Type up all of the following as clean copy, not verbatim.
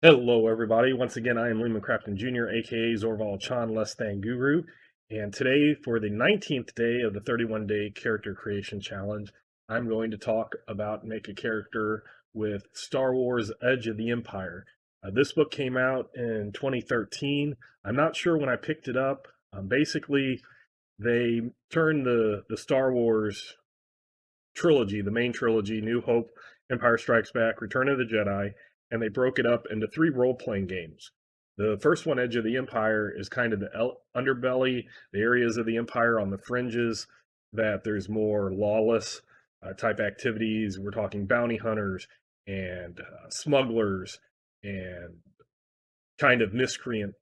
Hello, everybody. Once again, I am Lehman Crafton Jr., aka Zorval Chan Less Than Guru. And today, for the 19th day of the 31-day character creation challenge, I'm going to talk about make a character with Star Wars Edge of the Empire. This book came out in 2013. I'm not sure when I picked it up. Basically, they turned the Star Wars trilogy, the main trilogy, New Hope, Empire Strikes Back, Return of the Jedi, and they broke it up into three role playing games. The first one, Edge of the Empire, is kind of the underbelly, the areas of the Empire on the fringes that there's more lawless type activities. We're talking bounty hunters and smugglers and kind of miscreants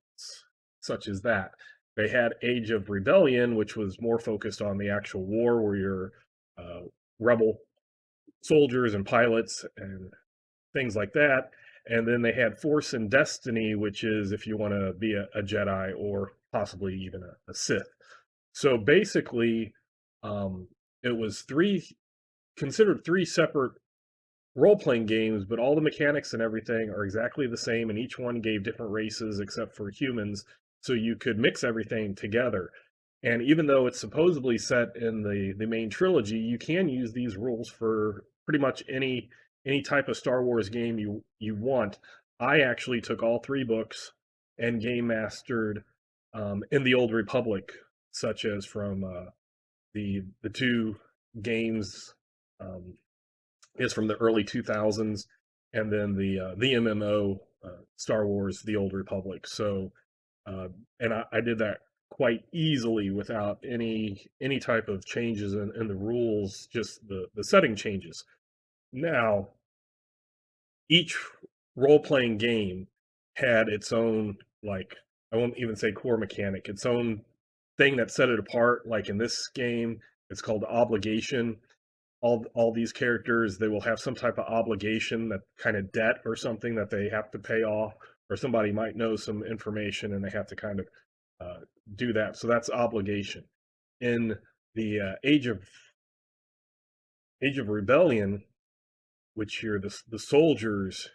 such as that. They had Age of Rebellion, which was more focused on the actual war, where you're uh, rebel soldiers and pilots and things like that. And then they had Force and Destiny, which is if you want to be a Jedi or possibly even a Sith. So basically, um, it was considered three separate role playing games, but all the mechanics and everything are exactly the same, and each one gave different races except for humans. So you could mix everything together. And even though it's supposedly set in the main trilogy, you can use these rules for pretty much any type of Star Wars game you want. I actually took all three books and game mastered in the Old Republic, such as from the two games um, is from the early 2000s, and then the MMO Star Wars: The Old Republic. So and I did that quite easily without any type of changes in the rules, just the setting changes. Now, each role playing game had its own, like, I won't even say core mechanic, its own thing that set it apart. Like in this game, it's called obligation. All these characters, they will have some type of obligation, that kind of debt or something that they have to pay off, or somebody might know some information and they have to kind of uh, do that. So that's obligation. In the Age of Rebellion, which you're the soldiers.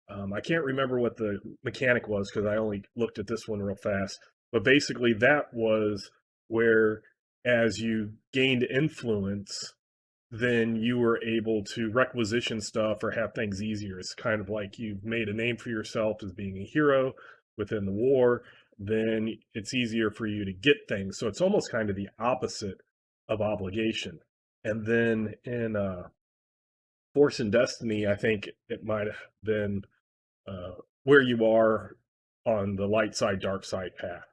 I can't remember what the mechanic was because I only looked at this one real fast. But basically, that was where, as you gained influence, then you were able to requisition stuff or have things easier. It's kind of like you've made a name for yourself as being a hero within the war, then it's easier for you to get things. So it's almost kind of the opposite of obligation. And then in Force and Destiny, I think it might have been uh, where you are on the light side, dark side path.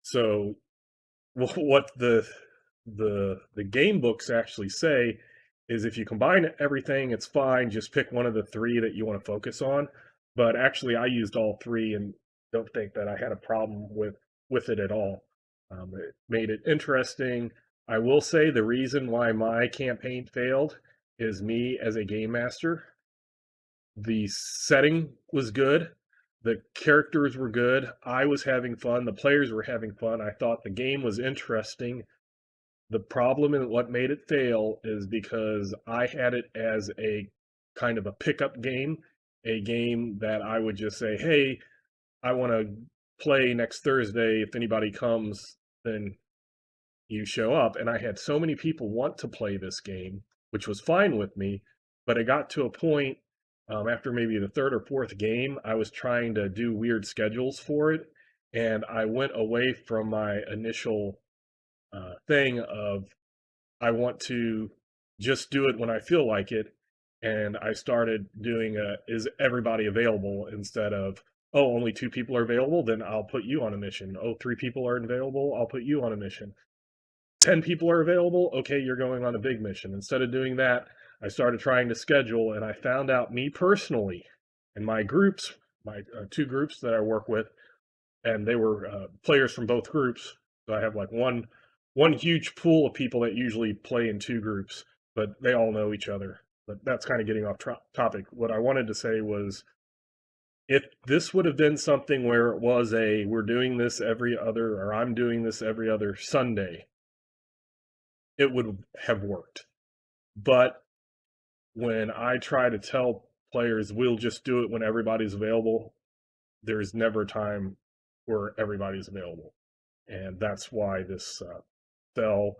So what the game books actually say is if you combine everything, it's fine. Just pick one of the three that you want to focus on. But actually, I used all three and don't think that I had a problem with it at all. It made it interesting. I will say the reason why my campaign failed is me as a game master. The setting was good. The characters were good. I was having fun. The players were having fun. I thought the game was interesting. The problem and what made it fail is because I had it as a kind of a pickup game, a game that I would just say, "Hey, I want to play next Thursday. If anybody comes, then you show up." And I had so many people want to play this game, which was fine with me. But it got to a point after maybe the third or fourth game, I was trying to do weird schedules for it. And I went away from my initial thing of I want to just do it when I feel like it. And I started doing is everybody available instead of, oh, only two people are available, then I'll put you on a mission. Oh, three people are available, I'll put you on a mission. 10 people are available, okay, you're going on a big mission. Instead of doing that, I started trying to schedule, and I found out, me personally, and my groups, my two groups that I work with, and they were players from both groups. So I have like one huge pool of people that usually play in two groups, but they all know each other. But that's kind of getting off topic. What I wanted to say was, if this would have been something where it was a we're doing this every other, or I'm doing this every other Sunday, it would have worked. But when I try to tell players we'll just do it when everybody's available, there's never a time where everybody's available, and that's why this fell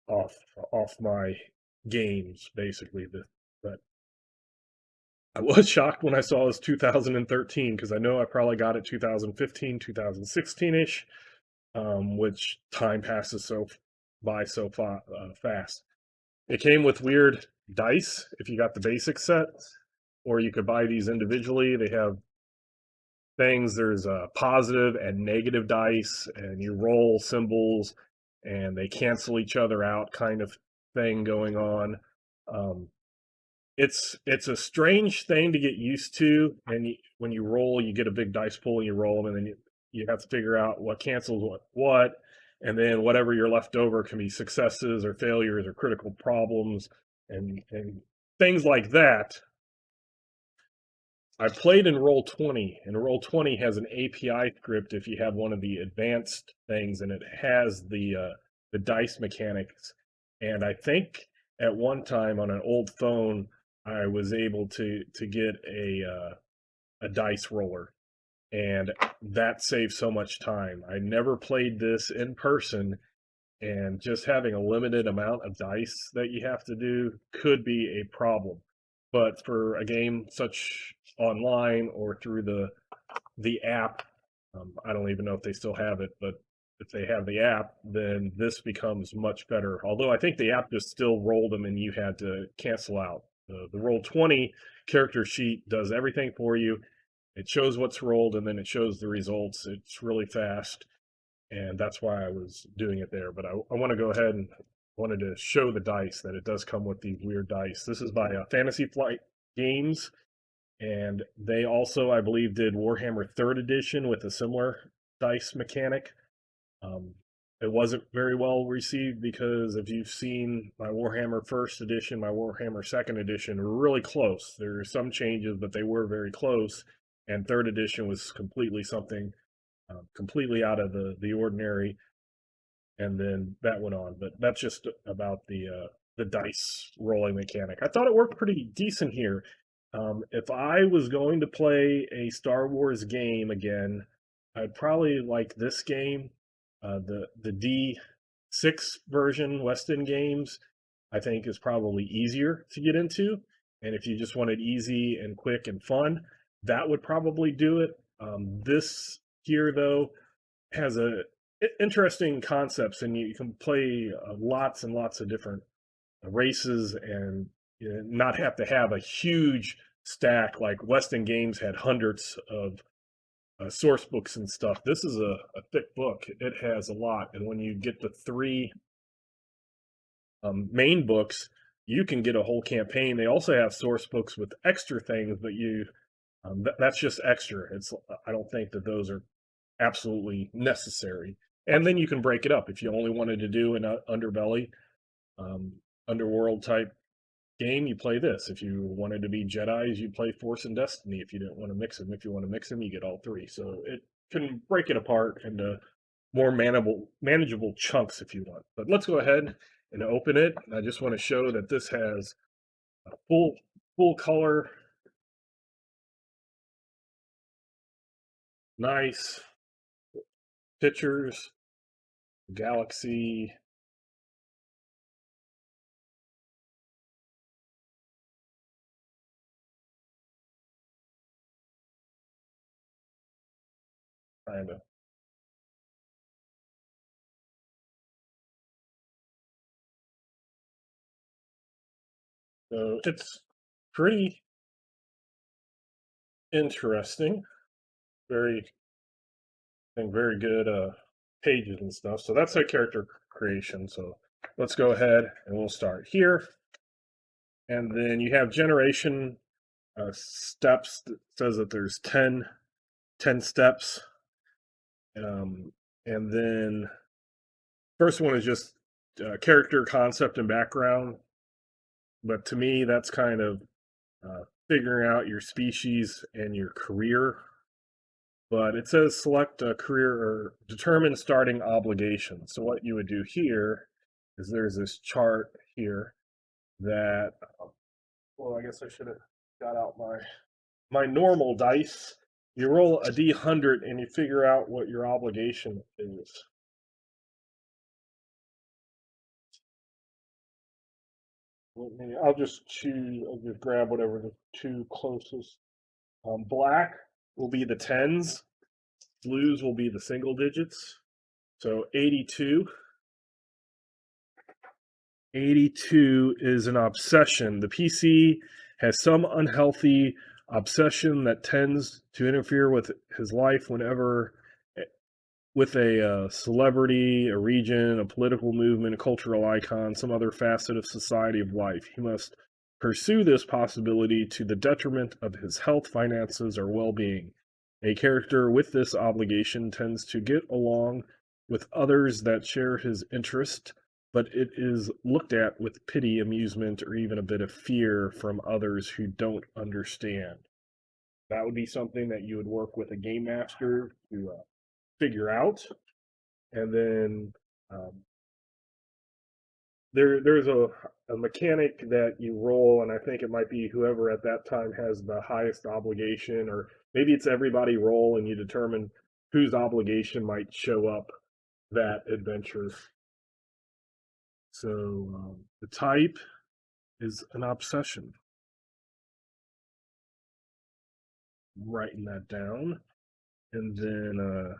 off off my games basically. But I was shocked when I saw it was 2013 because I know I probably got it 2015, 2016 ish, which time passes by fast. It came with weird dice if you got the basic set, or you could buy these individually. They have things. There's a positive and negative dice, and you roll symbols, and they cancel each other out, kind of thing going on. Um, it's a strange thing to get used to, and when you roll, you get a big dice pool, and you roll them, and then you have to figure out what cancels what, and then whatever you're left over can be successes or failures or critical problems and things like that. I played in Roll20, and Roll20 has an API script if you have one of the advanced things, and it has the dice mechanics. And I think at one time on an old phone, I was able to get a dice roller, and that saved so much time. I never played this in person, and just having a limited amount of dice that you have to do could be a problem. But for a game such online or through the app, I don't even know if they still have it, but if they have the app, then this becomes much better. Although I think the app just still rolled them and you had to cancel out. The Roll20 character sheet does everything for you. It shows what's rolled and then it shows the results. It's really fast, and that's why I was doing it there. But I want to go ahead and wanted to show the dice that it does come with these weird dice. This is by Fantasy Flight Games, and they also, I believe, did Warhammer Third Edition with a similar dice mechanic. Um, it wasn't very well received because if you've seen my Warhammer First Edition, my Warhammer Second Edition, were really close. There are some changes, but they were very close. And Third Edition was completely something completely out of the ordinary, and then that went on. But that's just about the dice rolling mechanic. I thought it worked pretty decent here. If I was going to play a Star Wars game again, I'd probably like this game, the D6 version, West End Games. I think is probably easier to get into, and if you just wanted easy and quick and fun, that would probably do it. This here, though, has interesting concepts, and you can play lots and lots of different races, and not have to have a huge stack like Weston Games had hundreds of source books and stuff. This is a thick book. It has a lot, and when you get the three main books, you can get a whole campaign. They also have source books with extra things, but that's just extra. It's I don't think that those are absolutely necessary. And then you can break it up if you only wanted to do an underbelly, um, underworld type game. You play this. If you wanted to be Jedi's, you play Force and Destiny. If you didn't want to mix them, if you want to mix them, you get all three. So it can break it apart into more manageable chunks if you want. But let's go ahead and open it. I just want to show that this has a full color, nice pictures, galaxy. Kind of. So it's pretty interesting. Very, I think very good pages and stuff. So that's a character creation. So let's go ahead and we'll start here. And then you have generation steps that says that there's 10 steps. And then first one is just character concept and background. But to me, that's kind of figuring out your species and your career. But it says select a career or determine starting obligation. So what you would do here is there's this chart here that, well, I guess I should have got out my normal dice. You roll a D100 and you figure out what your obligation is. I'll just choose. I'll just grab whatever the two closest. Black will be the tens. Blues will be the single digits. So 82. 82 is an obsession. The PC has some unhealthy obsession that tends to interfere with his life whenever with a celebrity, a region, a political movement, a cultural icon, some other facet of society of life. He must pursue this possibility to the detriment of his health, finances, or well being. A character with this obligation tends to get along with others that share his interest, but it is looked at with pity, amusement, or even a bit of fear from others who don't understand. That would be something that you would work with a game master to figure out. And then um, there's a mechanic that you roll, and I think it might be whoever at that time has the highest obligation, or maybe it's everybody roll, and you determine whose obligation might show up that adventure. So the type is an obsession. Writing that down, and then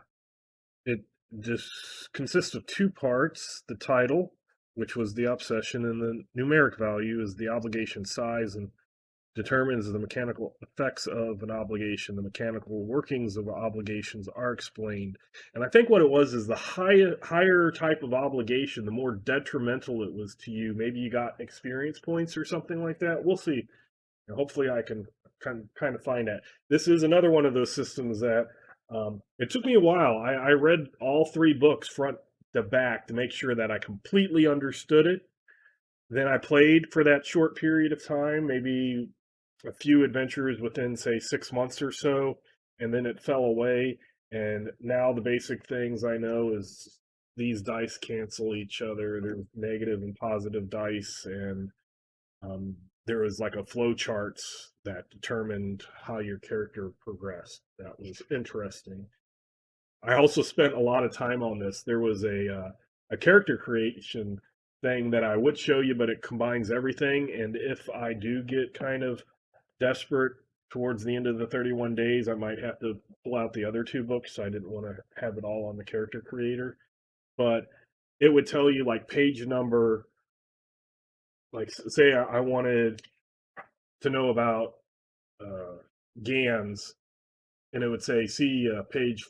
it just consists of two parts: the title, which was the obsession, and the numeric value is the obligation size and determines the mechanical effects of an obligation. The mechanical workings of obligations are explained. And I think what it was is the higher type of obligation, the more detrimental it was to you. Maybe you got experience points or something like that. We'll see. And hopefully I can kind of find that. This is another one of those systems that it took me a while. I read all three books front to back to make sure that I completely understood it. Then I played for that short period of time, maybe a few adventures within, say, 6 months or so, and then it fell away. And now the basic things I know is these dice cancel each other. There's negative and positive dice, and there was like a flow charts that determined how your character progressed. That was interesting. I also spent a lot of time on this. There was a character creation thing that I would show you, but it combines everything. And if I do get kind of desperate towards the end of the 31 days, I might have to pull out the other two books. I didn't want to have it all on the character creator, but it would tell you like page number. Like, say I wanted to know about uh, GANs, and it would say, see page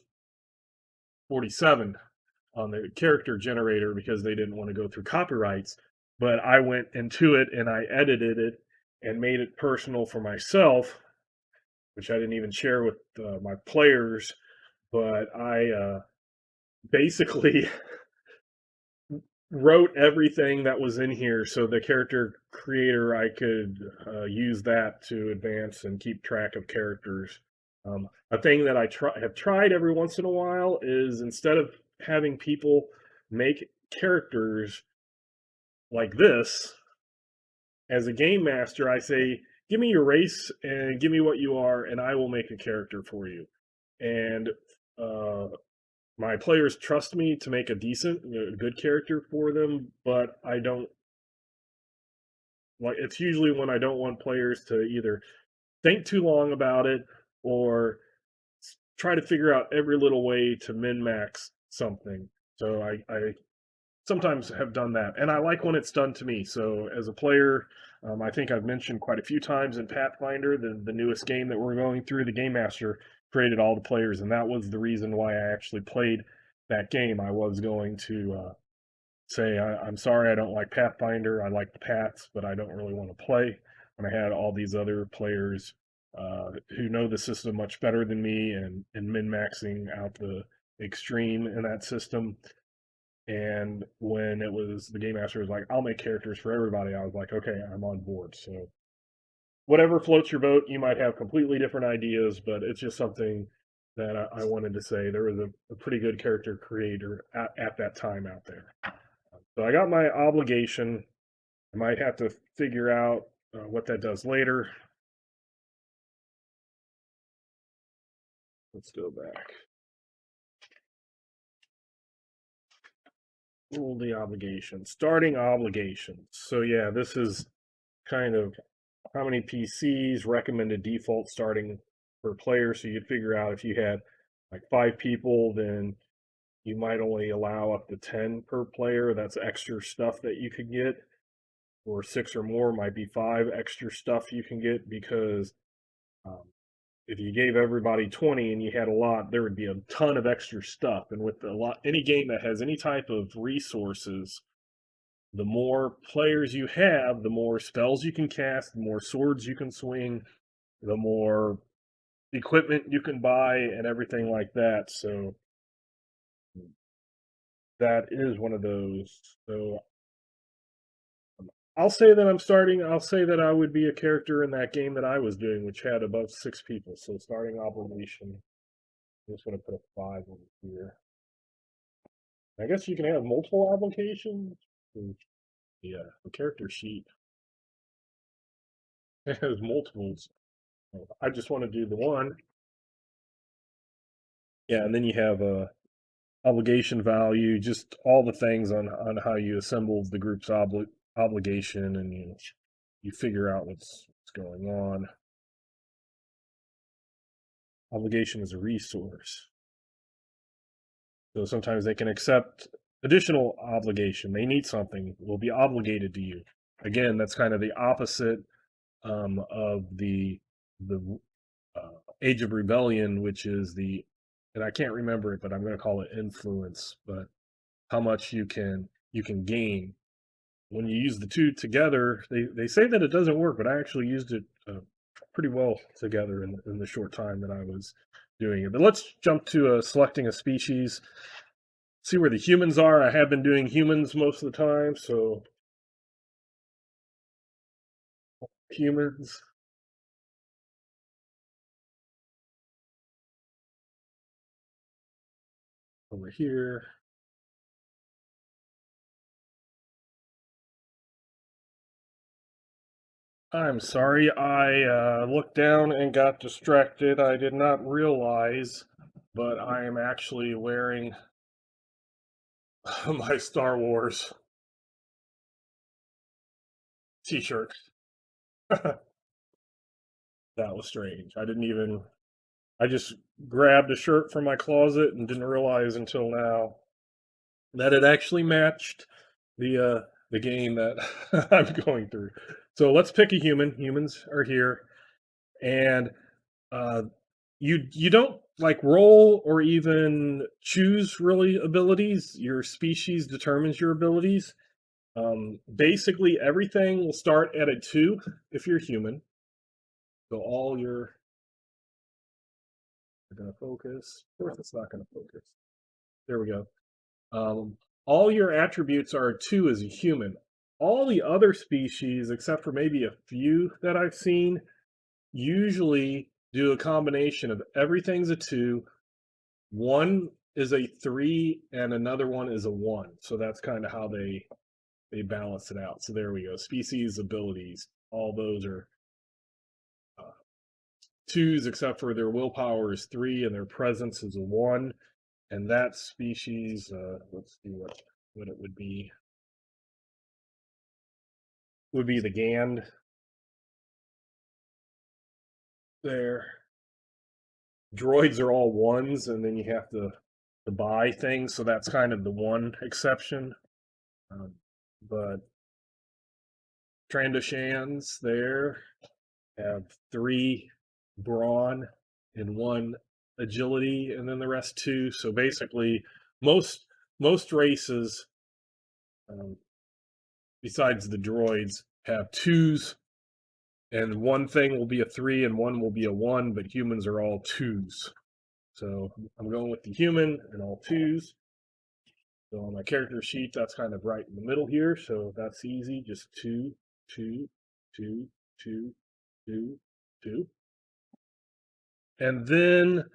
47 on the character generator because they didn't want to go through copyrights. But I went into it and I edited it and made it personal for myself, which I didn't even share with my players. But I basically wrote everything that was in here so the character creator I could use that to advance and keep track of characters. A thing that I have tried every once in a while is instead of having people make characters like this, as a game master, I say, give me your race and give me what you are, and I will make a character for you. And uh, my players trust me to make a decent, good character for them, but I don't like. It's usually when I don't want players to either think too long about it or try to figure out every little way to min max something. So I sometimes have done that, and I like when it's done to me. So as a player, I think I've mentioned quite a few times in Pathfinder, the newest game that we're going through, the game master created all the players, and that was the reason why I actually played that game. I was going to say, I'm sorry, I don't like Pathfinder. I like the paths, but I don't really want to play. And I had all these other players who know the system much better than me and min maxing out the extreme in that system. And when it was the game master was like, I'll make characters for everybody, I was like, okay, I'm on board. So whatever floats your boat, you might have completely different ideas, but it's just something that I wanted to say. There was a pretty good character creator at that time out there. So I got my obligation. I might have to figure out what that does later. Let's go back. Rule the obligation. Starting obligations. So yeah, this is kind of how many PCs, recommended default starting per player. So you'd figure out if you had like 5 people, then you might only allow up to 10 per player. That's extra stuff that you could get. Or 6 or more might be 5 extra stuff you can get, because um, if you gave everybody 20 and you had a lot, there would be a ton of extra stuff. And with a lot, any game that has any type of resources, the more players you have, the more spells you can cast, the more swords you can swing, the more equipment you can buy, and everything like that. So that is one of those. So I'll say that I'll say that I would be a character in that game that I was doing, which had above 6 people. So starting obligation. I'm just going to put a 5 over here. I guess you can have multiple applications. Yeah, the character sheet has multiples. I just want to do the one. Yeah, and then you have a obligation value, just all the things on how you assemble the group's obligation, and you figure out what's going on. Obligation is a resource. So sometimes they can accept additional obligation. They need something, will be obligated to you. Again, that's kind of the opposite of the Age of Rebellion, which is and I can't remember it, but I'm going to call it influence. But how much you can gain when you use the two together. They say that it doesn't work, but I actually used it pretty well together in the short time that I was doing it. But let's jump to selecting a species. See where the humans are. I have been doing humans most of the time, so humans. Over here. I'm sorry, I looked down and got distracted. I did not realize, but I am actually wearing my Star Wars t-shirt. That was strange. I just grabbed a shirt from my closet and didn't realize until now that it actually matched the game that I'm going through. So let's pick a human. Humans are here, and uh, you don't like roll or even choose really abilities. Your species determines your abilities. Basically, everything will start at a 2 if you're human. So all your are going to focus. Of course, it's not going to focus. There we go. All your attributes are a 2 as a human. All the other species, except for maybe a few that I've seen, usually do a combination of everything's a 2, one is a 3, and another one is a 1. So that's kind of how they balance it out. So there we go. Species, abilities, all those are 2s, except for their willpower is 3 and their presence is a 1. And that species, let's see what it would be. Would be the Gand there. Droids are all 1s, and then you have to buy things, so that's kind of the one exception. But Trandoshans there have 3 brawn and 1 agility, and then the rest 2. So basically, most races, besides the droids, have 2s, and one thing will be a 3 and one will be a 1, but humans are all 2s. So I'm going with the human and all 2s. So on my character sheet, that's kind of right in the middle here. So that's easy. Just 2, 2, 2, 2, 2, 2. And then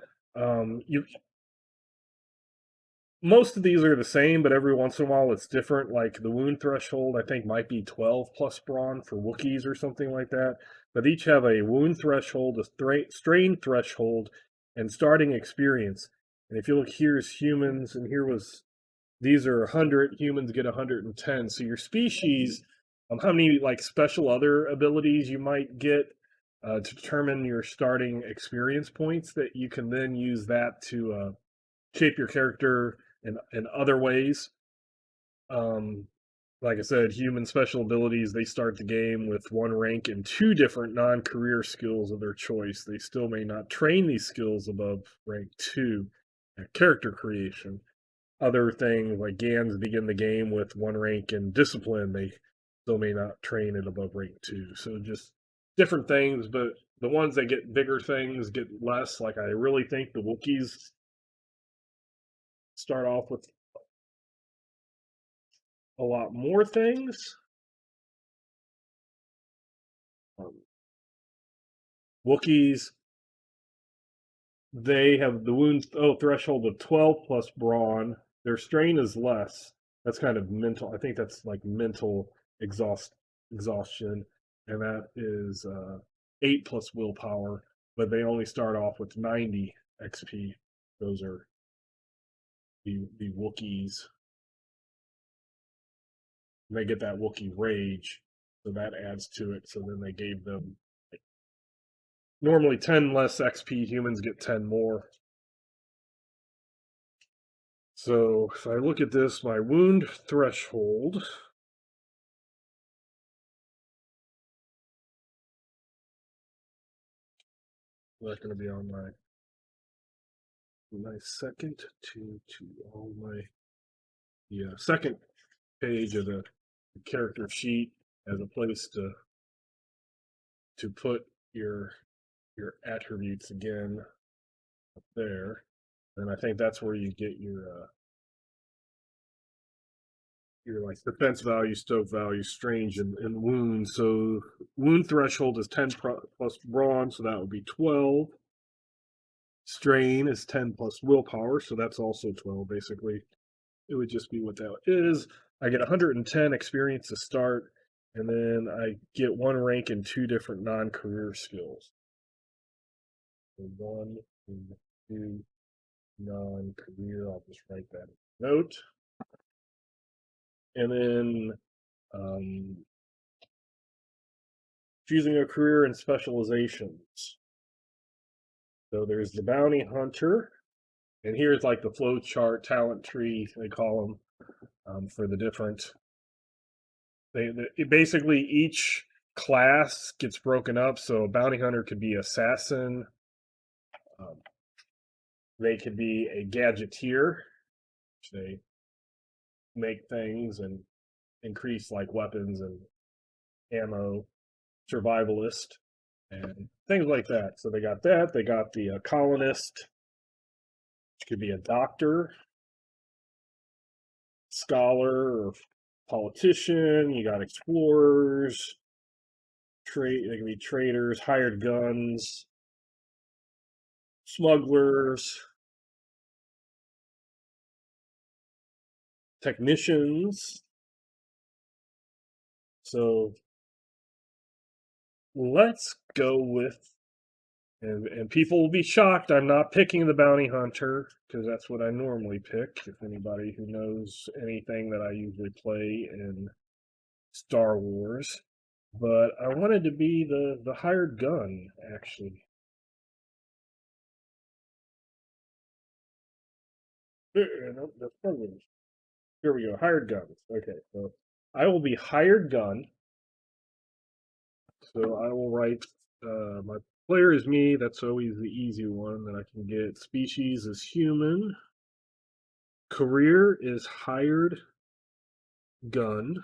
most of these are the same, but every once in a while it's different. Like the wound threshold, I think might be 12 plus brawn for Wookiees or something like that. But each have a wound threshold, a strain threshold, and starting experience. And if you look, here's humans, and these are 100, humans get 110. So your species, how many like special other abilities you might get to determine your starting experience points that you can then use that to shape your character in other ways. Um, like I said, human special abilities, they start the game with one rank and two different non career skills of their choice. They still may not train these skills above rank two at character creation. Other things like Gans begin the game with one rank in discipline. They still may not train it above rank two. So just different things, but the ones that get bigger things get less. Like I really think the Wookiees start off with a lot more things. Um, Wookiees, they have the wound threshold of 12 plus brawn. Their strain is less. That's kind of mental. I think that's like mental exhaustion, and that is 8 plus willpower. But they only start off with 90 XP. Those are the Wookiees. And they get that Wookiee rage, so that adds to it. So then they gave them normally 10 less XP. Humans get 10 more. So if I look at this, my wound threshold, that's going to be on my second to all my second page of the character sheet as a place to put your attributes again up there. And I think that's where you get your like defense value, stoke value, strange, and wound. So wound threshold is 10 plus brawn, so that would be 12. Strain is 10 plus willpower, so that's also 12 basically. It would just be what that is. I get 110 experience to start, and then I get one rank in two different non-career skills. So 1 and 2 non-career. I'll just write that note. And then choosing a career and specializations. So there's the bounty hunter, and here's like the flow chart, talent tree, they call them, for the different. Basically each class gets broken up. So a bounty hunter could be assassin. They could be a gadgeteer, which they make things and increase like weapons and ammo. Survivalist and things like that. So they got that. They got the colonist, which could be a doctor, scholar, or politician. You got explorers, they can be traders, hired guns, smugglers, technicians. So let's go with, and people will be shocked I'm not picking the bounty hunter because that's what I normally pick. If anybody who knows anything that I usually play in Star Wars, but I wanted to be the hired gun actually. No, that's probably, here we go, hired guns. Okay, so I will be hired gun. So I will write my player is me. That's always the easy one that I can get. Species is human. Career is hired gun.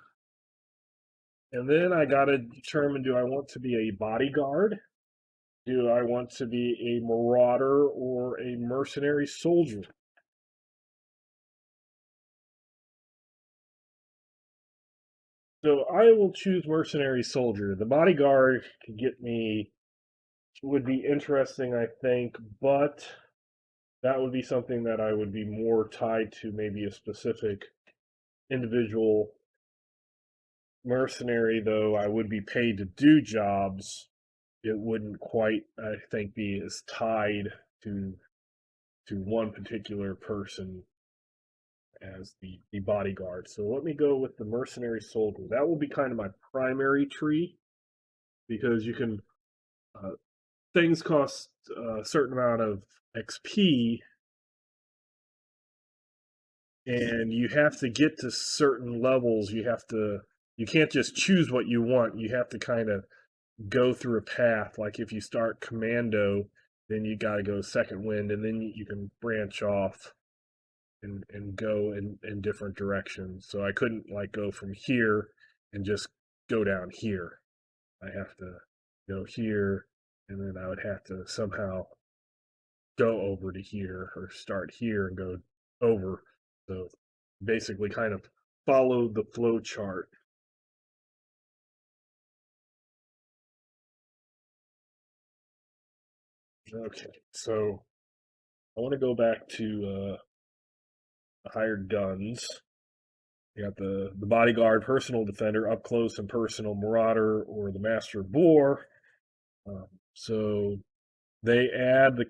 And then I got to determine, do I want to be a bodyguard? Do I want to be a marauder or a mercenary soldier? So I will choose mercenary soldier. The bodyguard could get me, would be interesting, I think, but that would be something that I would be more tied to maybe a specific individual. Mercenary, though, I would be paid to do jobs. It wouldn't quite, I think, be as tied to one particular person as the bodyguard. So let me go with the mercenary soldier. That will be kind of my primary tree because you can things cost a certain amount of XP, and you have to get to certain levels. You can't just choose what you want. You have to kind of go through a path. Like if you start commando, then you got to go second wind, and then you can branch off and go in different directions. So I couldn't like go from here and just go down here. I have to go here, and then I would have to somehow go over to here or start here and go over. So basically kind of follow the flow chart. Okay, so I want to go back to hired guns. You got the bodyguard, personal defender, up close and personal, marauder, or the master boar. So they add the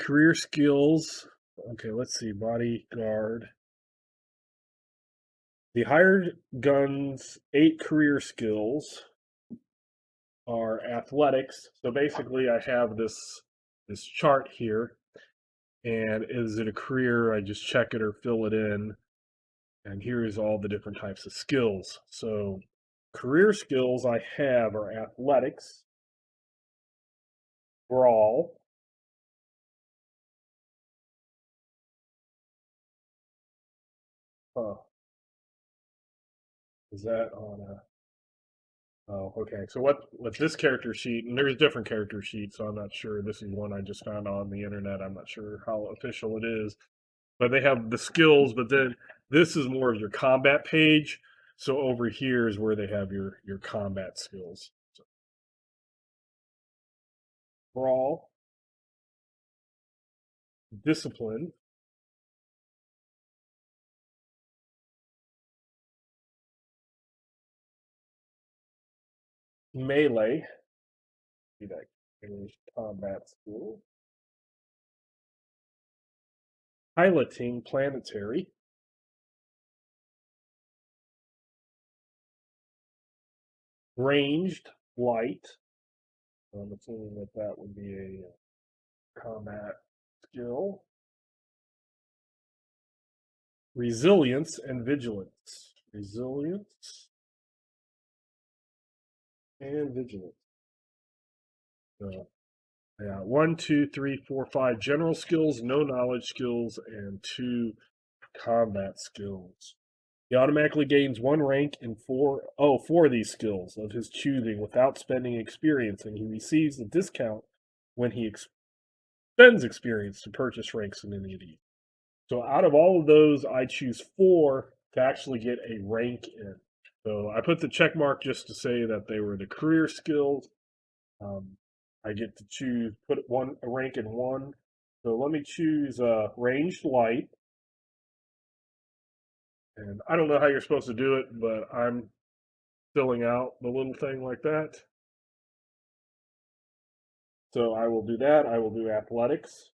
career skills. Okay, let's see, bodyguard. The hired guns 8 career skills are athletics. So basically, I have this chart here, and is it a career? I just check it or fill it in, and here's all the different types of skills. So career skills I have are athletics, brawl, huh, is that on a oh, okay. So what this character sheet, and there's different character sheets, so I'm not sure. This is one I just found on the internet. I'm not sure how official it is. But they have the skills, but then this is more of your combat page. So over here is where they have your combat skills. So brawl, discipline, melee, see that combat skill, piloting planetary, ranged light. I'm assuming that that would be a combat skill. Resilience and vigilance. Resilience and vigilance. So, yeah, 1, 2, 3, 4, 5 general skills, no knowledge skills, and 2 combat skills. He automatically gains 1 rank in 4 of these skills of his choosing without spending experience, and he receives a discount when he spends experience to purchase ranks in any of these. So out of all of those, I choose 4 to actually get a rank in. So I put the check mark just to say that they were the career skills. Um, I get to choose, put a rank in 1. So let me choose ranged light. And I don't know how you're supposed to do it, but I'm filling out the little thing like that. So I will do that. I will do athletics.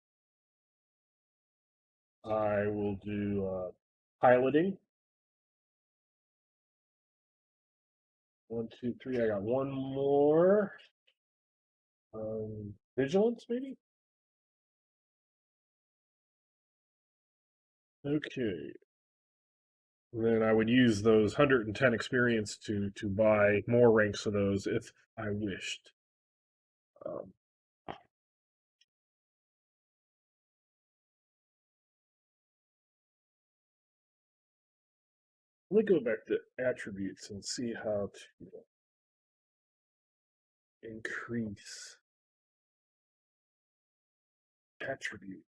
I will do piloting. 1, 2, 3. I got 1 more. Vigilance, maybe? Okay. Then I would use those 110 experience to buy more ranks of those if I wished. Um, let me go back to attributes and see how to increase attribute.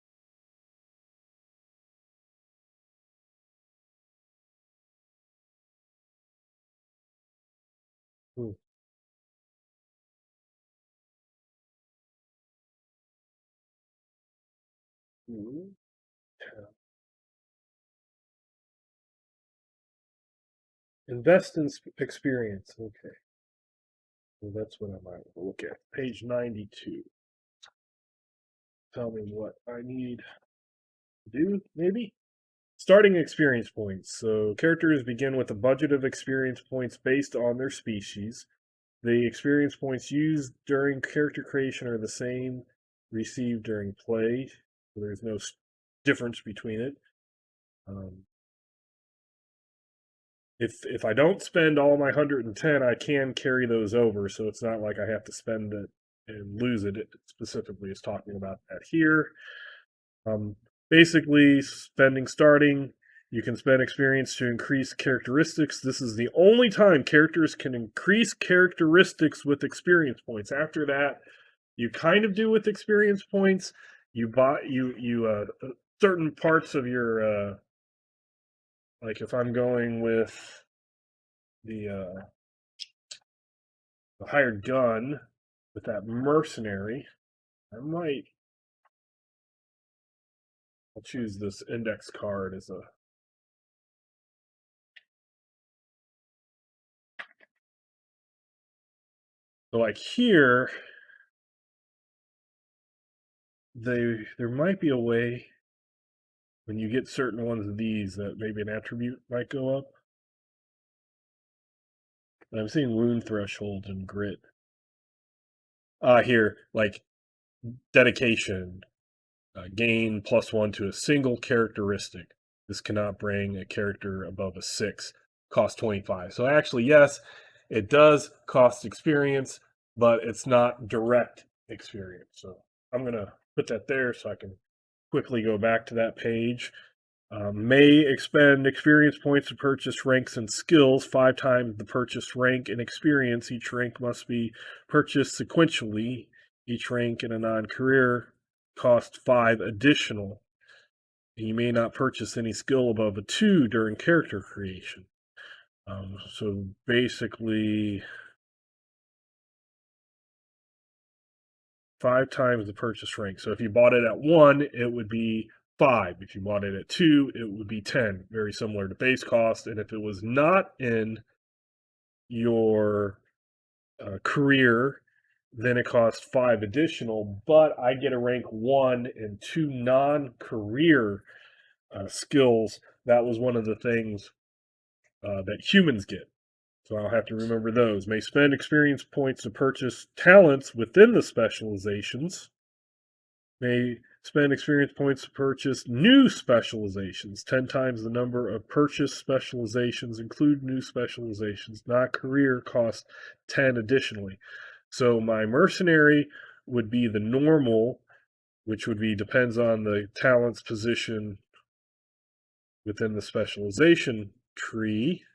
Hmm. Hmm. Invest in experience. Okay. Well, that's what I might look at. Page 92. tell me what I need to do, maybe? Starting experience points. So characters begin with a budget of experience points based on their species. The experience points used during character creation are the same received during play. So there's no difference between it. If I don't spend all my 110, I can carry those over, so it's not like I have to spend it and lose it. It specifically is talking about that here. Basically, spending starting, you can spend experience to increase characteristics. This is the only time characters can increase characteristics with experience points. After that, you kind of do with experience points. You buy certain parts of your like if I'm going with the hired gun with that mercenary, I'll choose this index card as a so like here there might be a way when you get certain ones of these that maybe an attribute might go up. And I'm seeing wound threshold and grit. Here, like dedication, gain +1 to a single characteristic. This cannot bring a character above a 6. Cost 25. So actually, yes, it does cost experience, but it's not direct experience. So I'm going to put that there so I can quickly go back to that page. May expend experience points to purchase ranks and skills 5 times the purchased rank and experience. Each rank must be purchased sequentially. Each rank in a non-career cost 5 additional. You may not purchase any skill above a 2 during character creation. So basically, 5 times the purchase rank. So if you bought it at 1, it would be 5. If you bought it at 2, it would be 10. Very similar to base cost. And if it was not in your career, then it costs 5 additional. But I get a rank 1 and 2 non-career skills. That was one of the things that humans get. So I'll have to remember those. May spend experience points to purchase talents within the specializations. May spend experience points to purchase new specializations. 10 times the number of purchased specializations include new specializations. Not career cost 10 additionally. So my mercenary would be the normal, which would be depends on the talents position within the specialization tree.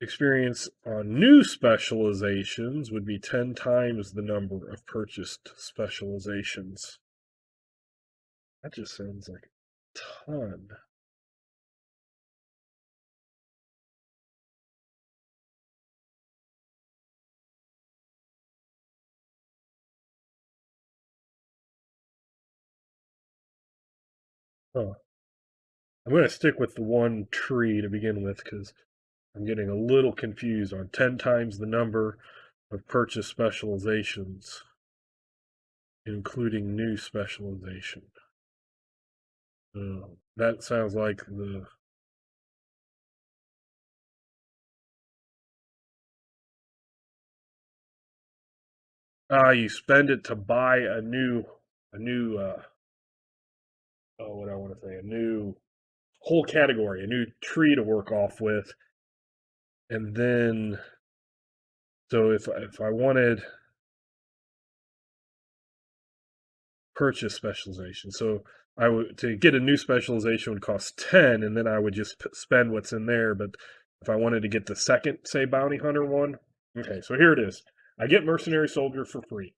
Experience on new specializations would be 10 times the number of purchased specializations. That just sounds like a ton. Huh. I'm going to stick with the one tree to begin with because I'm getting a little confused on 10 times the number of purchase specializations, including new specialization. That sounds like the you spend it to buy a new oh, what I want to say, a new whole category, a new tree to work off with. And then, so if I wanted purchase specialization, so I would to get a new specialization would cost 10, and then I would just spend what's in there. But if I wanted to get the second, say, bounty hunter one, okay, so here it is. I get mercenary soldier for free.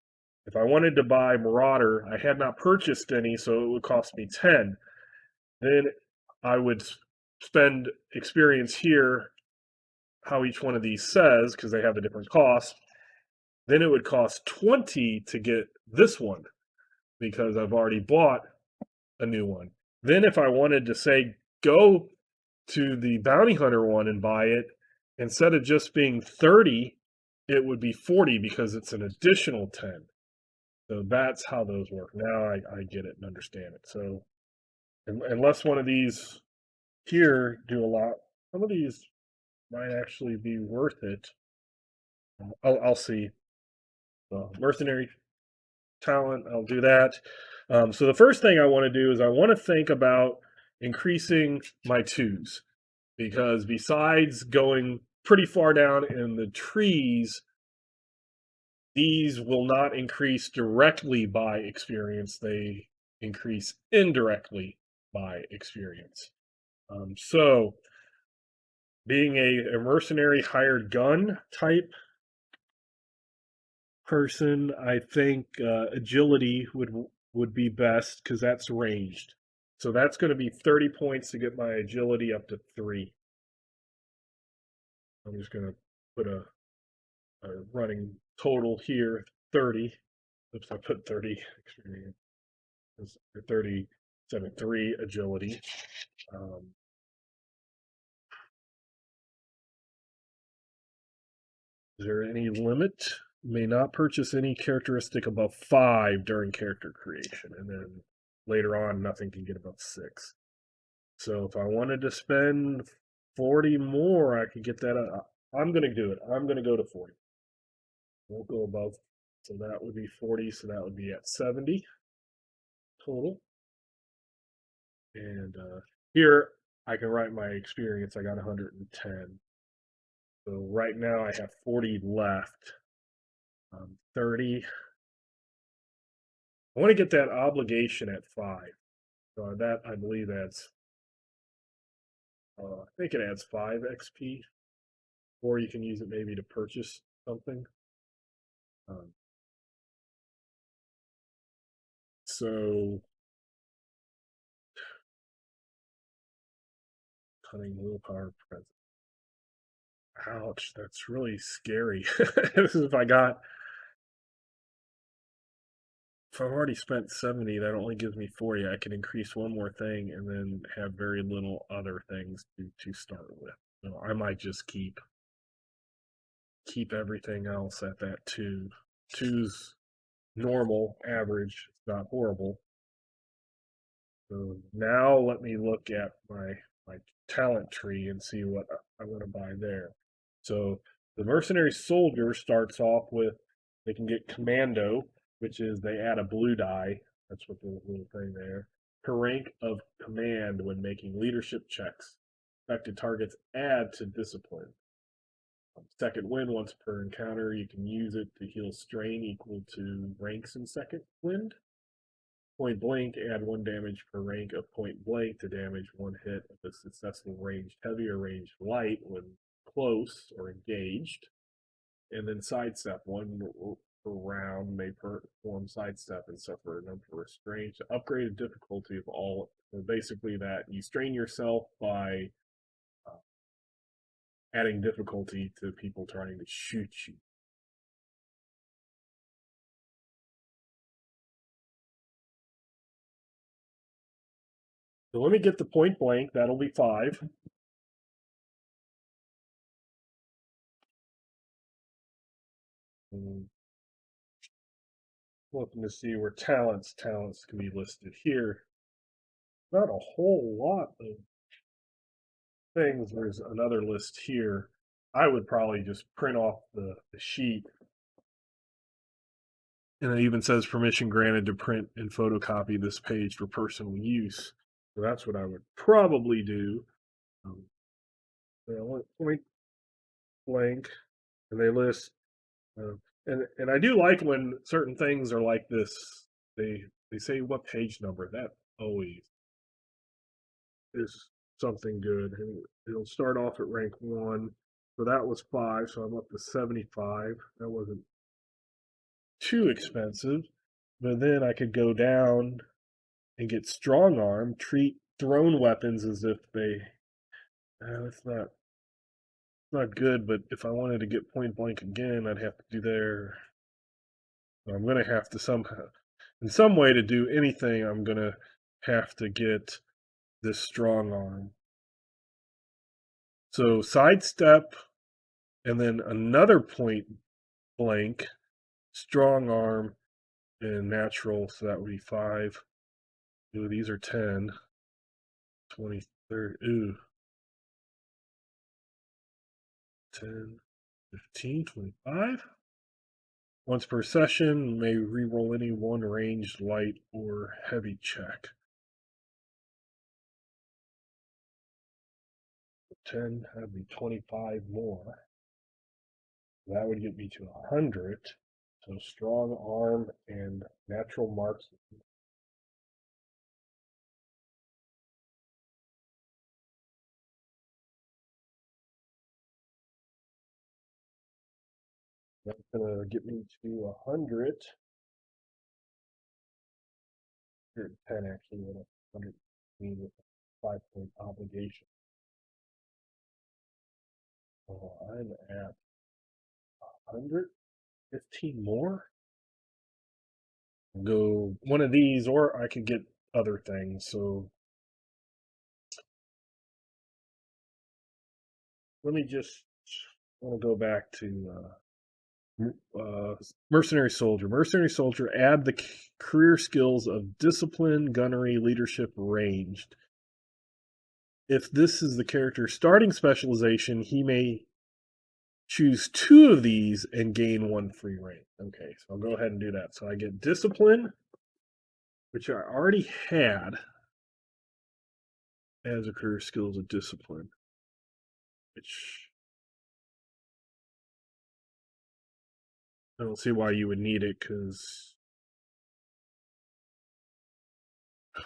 If I wanted to buy marauder, I had not purchased any, so it would cost me 10. Then I would spend experience here, how each one of these says, because they have a different cost. Then it would cost 20 to get this one because I've already bought a new one. Then if I wanted to say go to the bounty hunter one and buy it, instead of just being 30, it would be 40 because it's an additional 10. So that's how those work. Now I get it and understand it. So unless one of these here do a lot, some of these might actually be worth it. I'll see. Mercenary talent, I'll do that. So the first thing I want to do is I want to think about increasing my twos, because besides going pretty far down in the trees, these will not increase directly by experience. They increase indirectly by experience. So being a mercenary hired gun type person, I think agility would be best because that's ranged. So that's going to be 30 points to get my agility up to 3. I'm just going to put a running total here, 30. Oops, I put 30 experience. 30, 3 agility. Um, is there any limit? May not purchase any characteristic above 5 during character creation, and then later on, nothing can get above 6. So if I wanted to spend 40 more, I could get that. I'm going to do it. I'm going to go to 40. Won't go above. So that would be 40. So that would be at 70 total. And here I can write my experience. I got 110. So right now I have 40 left. 30. I want to get that obligation at 5. So that I believe adds. I think it adds 5 XP, or you can use it maybe to purchase something. So cunning willpower present. Ouch, that's really scary. This is if I've already spent 70, that only gives me 40. I can increase one more thing and then have very little other things to start with. So I might just keep everything else at that 2. 2's normal, average, it's not horrible. So now let me look at my talent tree and see what I want to buy there. So the mercenary soldier starts off with, they can get commando, which is they add a blue die. That's what the little thing there. Per rank of command when making leadership checks. Affected targets add to discipline. Second wind, once per encounter, you can use it to heal strain equal to ranks in second wind. Point blank, add 1 damage per rank of point blank to damage 1 hit of a successful ranged heavy or ranged light when close or engaged. And then sidestep, 1 per round may perform sidestep and suffer a number of restraints. Upgraded difficulty of all. So basically, that you strain yourself by adding difficulty to people trying to shoot you. So let me get the point blank. That'll be 5. Looking to see where talents can be listed here. Not a whole lot of things. There's another list here. I would probably just print off the sheet. And it even says permission granted to print and photocopy this page for personal use. So that's what I would probably do. Point blank, and they list. And I do like when certain things are like this. They say what page number. That always is something good. And it'll start off at rank 1. So that was 5. So I'm up to 75. That wasn't too expensive. But then I could go down and get strong arm, treat thrown weapons as if they. That's not good. But if I wanted to get point blank again, I'd have to do there. So I'm gonna have to somehow, in some way, to do anything. I'm gonna have to get this strong arm. So sidestep, and then another point blank, strong arm, and natural, so that would be 5. Ooh, these are 10, 20, 30. Ooh, 10, 15, 25. Once per session, may reroll any one ranged, light, or heavy check. 10, that'd be 25 more. That would get me to 100. So strong arm and natural marks. That's gonna get me to 100. 110 actually, with a 100 with a 5-point obligation. So I'm at 115 more. Go one of these, or I could get other things. So let me just. I want to go back to mercenary soldier. Mercenary soldier. Add the career skills of discipline, gunnery, leadership, ranged. If this is the character's starting specialization, he may choose 2 of these and gain 1 free rank. Okay, so I'll go ahead and do that. So I get discipline, which I already had as a career skills of discipline, which I don't see why you would need it, because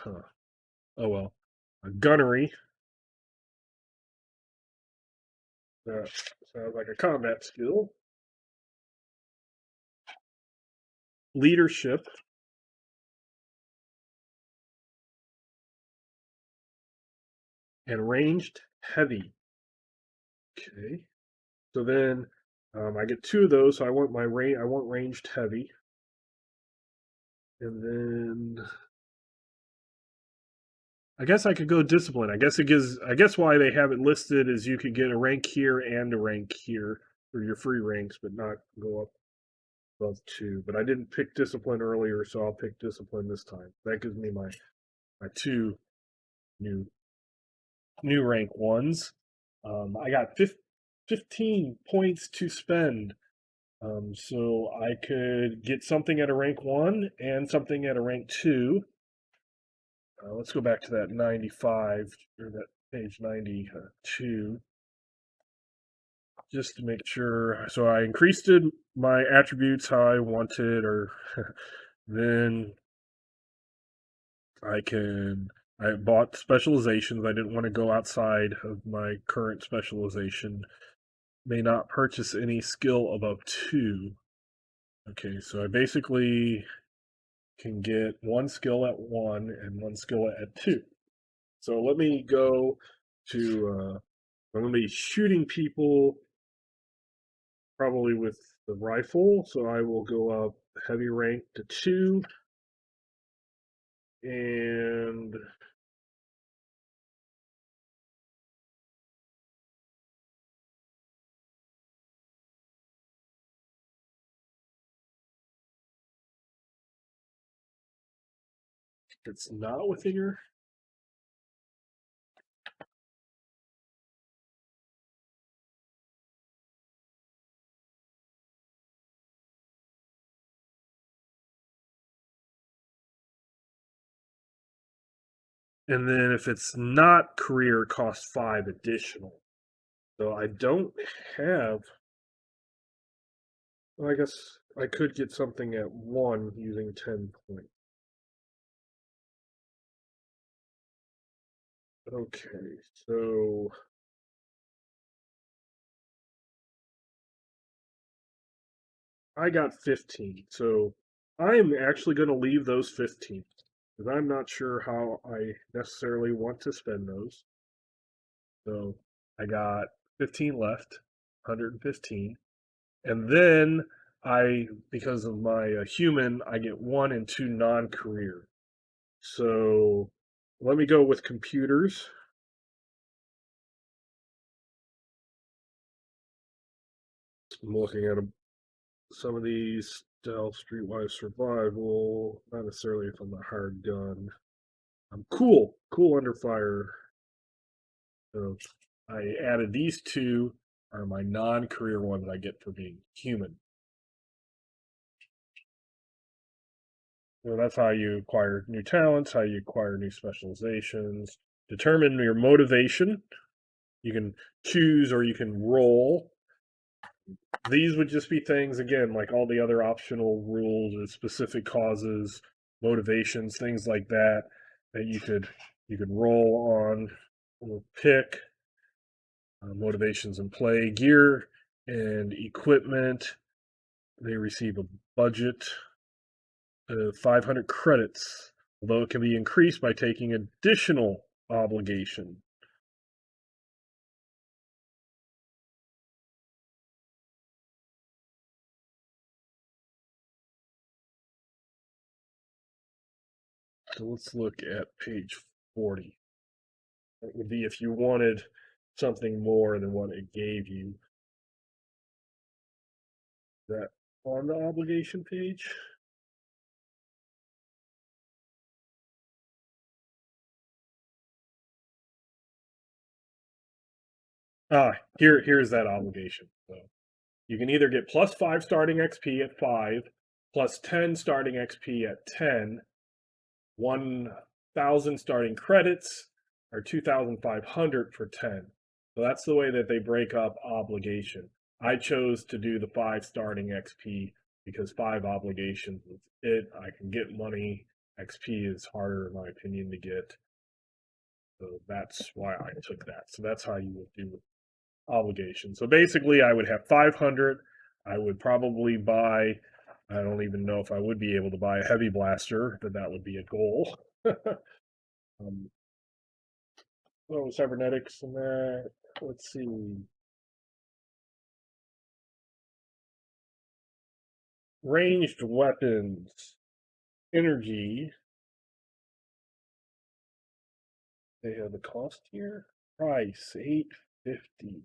oh well. A gunnery. Sounds like a combat skill. Leadership. And ranged heavy. Okay. So then I get 2 of those. So I want I want ranged heavy. And then I guess I could go discipline. I guess why they have it listed is you could get a rank here and a rank here for your free ranks, but not go up above 2. But I didn't pick discipline earlier, so I'll pick discipline this time. That gives me my 2 new rank ones. I got 15 points to spend. So I could get something at a rank 1 and something at a rank 2. Let's go back to that 95, or that page 92, just to make sure. So I increased my attributes how I wanted, or then I bought specializations. I didn't want to go outside of my current specialization. May not purchase any skill above 2. Okay, so I basically can get 1 skill at 1 and 1 skill at 2. So let me go to, I'm going to be shooting people probably with the rifle. So I will go up heavy rank to 2. And it's not within your. And then if it's not career, it costs 5 additional. So I don't have. Well, I guess I could get something at 1 using 10 points. Okay, so I got 15. So I am actually going to leave those 15 because I'm not sure how I necessarily want to spend those. So I got 15 left, 115. And then because of my human, I get 1 and 2 non career. So let me go with computers. I'm looking at them. some of these stealth, streetwise survival, not necessarily from the hard gun. Cool under fire. So I added these two are my non-career ones I get for being human. So that's how you acquire new talents, how you acquire new specializations, determine your motivation. You can choose or you can roll. These would just be things, again, like all the other optional rules or specific causes, motivations, things like that, that you could roll on or pick. Motivations in play, gear and equipment. They receive a budget of 500 credits, although it can be increased by taking additional obligation. So let's look at page 40. It would be if you wanted something more than what it gave you. That on the obligation page? Here's that obligation. So you can either get plus 5 starting XP at 5, plus 10 starting XP at 10, 1,000 starting credits, or 2,500 for 10. So that's the way that they break up obligation. I chose to do the 5 starting XP because 5 obligations is it. I can get money. XP is harder, in my opinion, to get. So that's why I took that. So that's how you would do obligation. So basically, I would have 500. I would probably buy. I don't even know if I would be able to buy a heavy blaster, but that would be a goal. um, oh, cybernetics in there. Let's see. Ranged weapons, energy. They have the cost here. Price $850.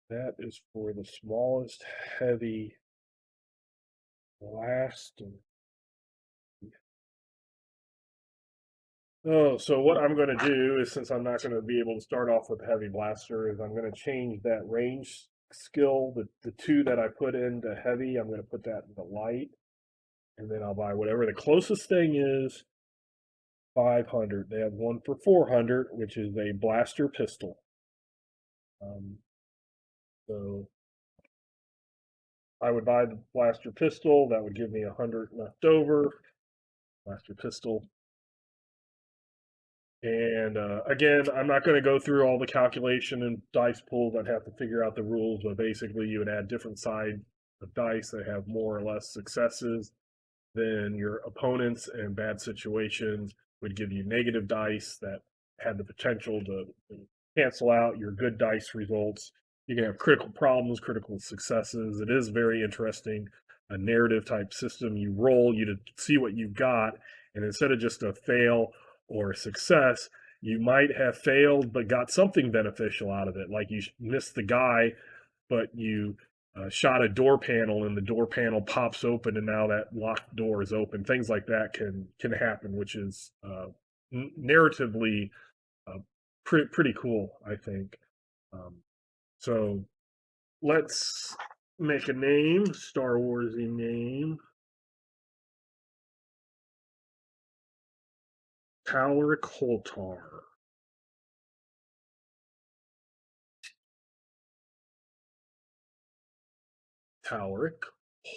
That is for the smallest heavy blast. Oh, so what I'm going to do is, since I'm not going to be able to start off with a heavy blaster, is I'm going to change that range skill, the 2 that I put into heavy, I'm going to put that into light, and then I'll buy whatever the closest thing is. 500. They have one for 400, which is a blaster pistol. So I would buy the blaster pistol. That would give me 100 left over. Blaster pistol. And again, I'm not going to go through all the calculation and dice pulls. I'd have to figure out the rules, but basically, you would add different side of dice that have more or less successes than your opponents, and bad situations would give you negative dice that had the potential to cancel out your good dice results. You can have critical problems, critical successes. It is very interesting. A narrative type system. You roll, you to see what you've got, and instead of just a fail or a success, you might have failed but got something beneficial out of it. Like you missed the guy, but you shot a door panel and the door panel pops open and now that locked door is open. Things like that can happen, which is narratively pretty cool, I think. Um, so let's make a name, Star Warsy name. Talric Holtar. Talric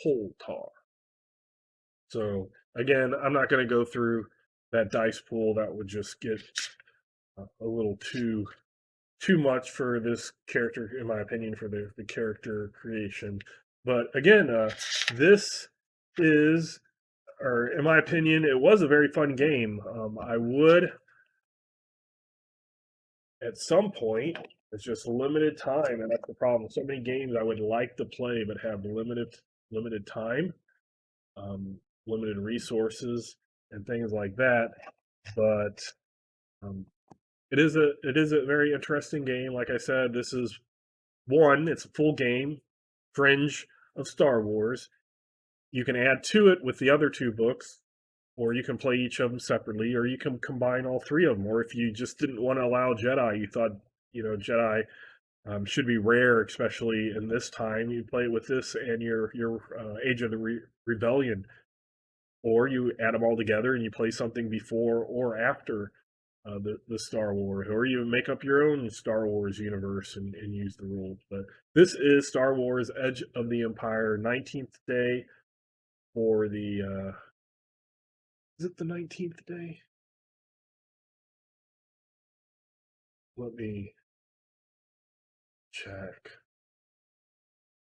Holtar. So again, I'm not going to go through that dice pool. That would just get a little too much for this character, in my opinion, for the character creation. But again, this is, or in my opinion, it was a very fun game. I would, at some point, it's just limited time, and that's the problem. So many games I would like to play, but have limited time, um, limited resources, and things like that. But um, it is a very interesting game. Like I said, this is one. It's a full game. Fringe of Star Wars. You can add to it with the other two books, or you can play each of them separately, or you can combine all three of them. Or if you just didn't want to allow Jedi, you thought, Jedi should be rare, especially in this time, you play it with this and your Age of the Rebellion, or you add them all together and you play something before or after the Star Wars, or you make up your own Star Wars universe and use the rules. But this is Star Wars: Edge of the Empire, 19th day for the. Is it the 19th day? Let me check.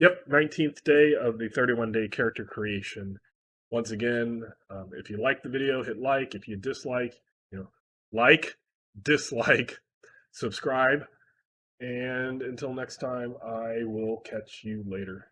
Yep, 19th day of the 31-day character creation. Once again, if you like the video, hit like. If you dislike, like, dislike, subscribe. And until next time, I will catch you later.